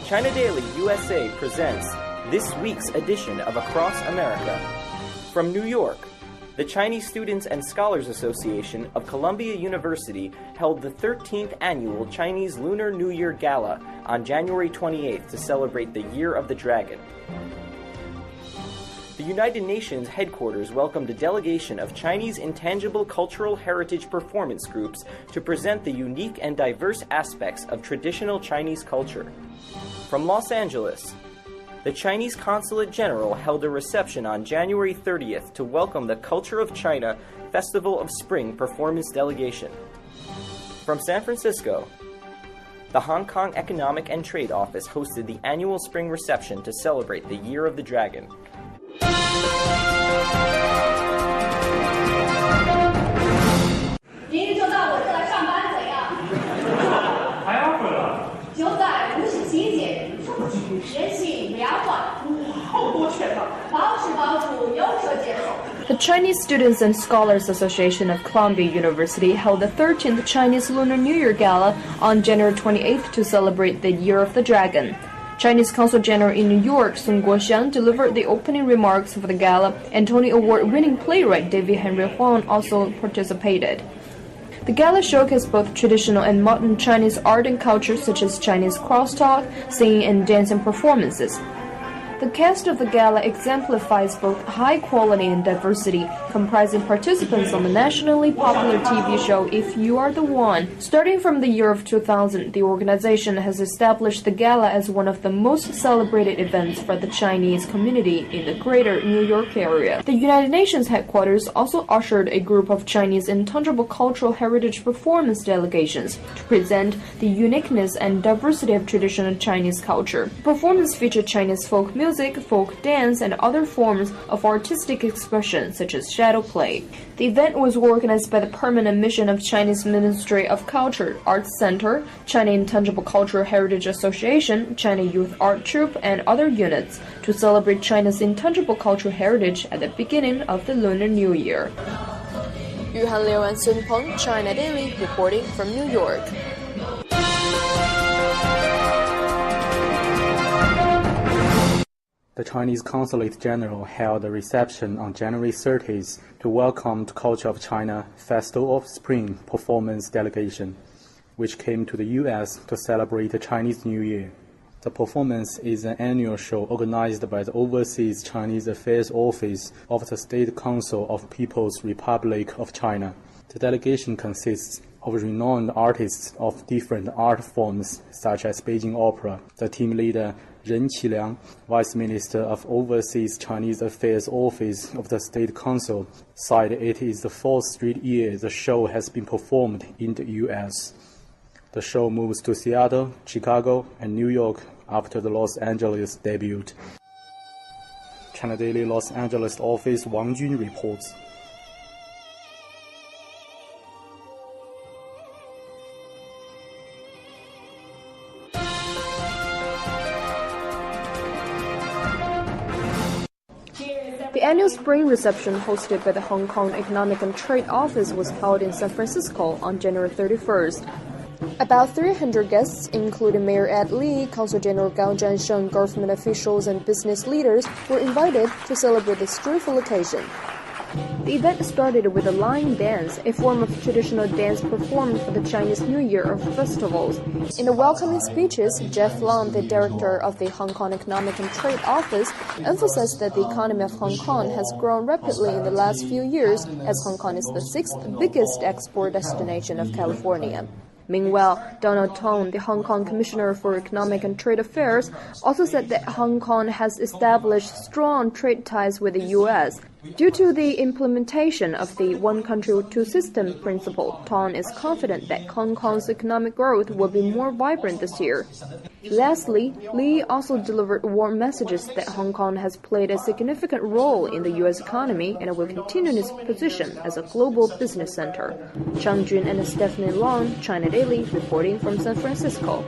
China Daily USA presents this week's edition of Across America. From New York, the Chinese Students and Scholars Association of Columbia University held the 13th annual Chinese Lunar New Year Gala on January 28th to celebrate the Year of the Dragon. The United Nations headquarters welcomed a delegation of Chinese intangible cultural heritage performance groups to present the unique and diverse aspects of traditional Chinese culture. From Los Angeles, the Chinese Consulate General held a reception on January 30th to welcome the Culture of China Festival of Spring performance delegation. From San Francisco, the Hong Kong Economic and Trade Office hosted the annual spring reception to celebrate the Year of the Dragon. The Chinese Students and Scholars Association of Columbia University held the 13th Chinese Lunar New Year Gala on January 28th to celebrate the Year of the Dragon. Chinese Consul General in New York, Sun Guoxiang, delivered the opening remarks for the gala, and Tony Award-winning playwright David Henry Huang also participated. The gala showcased both traditional and modern Chinese art and culture such as Chinese crosstalk, singing and dancing performances. The cast of the gala exemplifies both high quality and diversity, comprising participants on the nationally popular TV show If You Are the One. Starting from the year of 2000, the organization has established the gala as one of the most celebrated events for the Chinese community in the greater New York area. The United Nations headquarters also ushered a group of Chinese intangible cultural heritage performance delegations to present the uniqueness and diversity of traditional Chinese culture. The performance featured Chinese folk music, folk dance, and other forms of artistic expression such as shadow play. The event was organized by the Permanent Mission of Chinese Ministry of Culture, Arts Center, China Intangible Cultural Heritage Association, China Youth Art Troupe, and other units to celebrate China's intangible cultural heritage at the beginning of the Lunar New Year. Yuhan Liu and Sun Peng, China Daily, reporting from New York. The Chinese Consulate General held a reception on January 30th to welcome the Culture of China Festival of Spring performance delegation, which came to the U.S. to celebrate the Chinese New Year. The performance is an annual show organized by the Overseas Chinese Affairs Office of the State Council of People's Republic of China. The delegation consists of renowned artists of different art forms, such as Beijing Opera. The team leader Ren Qiliang, Vice Minister of Overseas Chinese Affairs Office of the State Council, said it is the fourth straight year the show has been performed in the U.S. The show moves to Seattle, Chicago, and New York after the Los Angeles debut. China Daily Los Angeles office Wang Jun reports. The annual spring reception hosted by the Hong Kong Economic and Trade Office was held in San Francisco on January 31st. About 300 guests, including Mayor Ed Lee, Consul General Gao Zhansheng, government officials, and business leaders, were invited to celebrate this joyful occasion. The event started with a line dance, a form of traditional dance performed for the Chinese New Year of festivals. In the welcoming speeches, Jeff Long, the director of the Hong Kong Economic and Trade Office, emphasized that the economy of Hong Kong has grown rapidly in the last few years, as Hong Kong is the sixth biggest export destination of California. Meanwhile, Donald Tong, the Hong Kong Commissioner for Economic and Trade Affairs, also said that Hong Kong has established strong trade ties with the U.S. Due to the implementation of the one country, two system principle, Tong is confident that Hong Kong's economic growth will be more vibrant this year. Lastly, Lee also delivered warm messages that Hong Kong has played a significant role in the U.S. economy and will continue its position as a global business center. Chang Jun and Stephanie Long, China Daily, reporting from San Francisco.